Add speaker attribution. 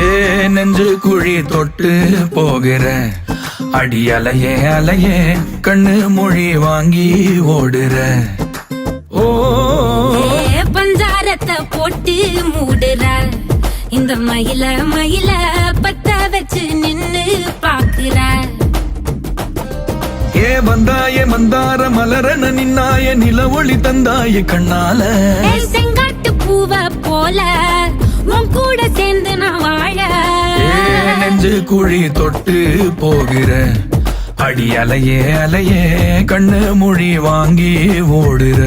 Speaker 1: ஏ நெஞ்சு குழி தொட்டு போகிற அடி அலையே அலையே கண்ணு மொழி வாங்கி ஓடுற. ஓ
Speaker 2: பஞ்சாரத்தை போட்டு மூடுற இந்த மயில மயில பத்த வச்சு நின்னு பாக்குற.
Speaker 1: ஏ வந்தாய மந்தார மலரன நின்னாய நில ஒளி தந்தாய கண்ணால.
Speaker 2: செங்காட்டு பூவ போல உன் கூட சேர்ந்து நான் வாழ.
Speaker 1: நெஞ்சு குழி தொட்டு போகிற அடி அலையே அலையே கண்ணு மொழி வாங்கி ஓடுற.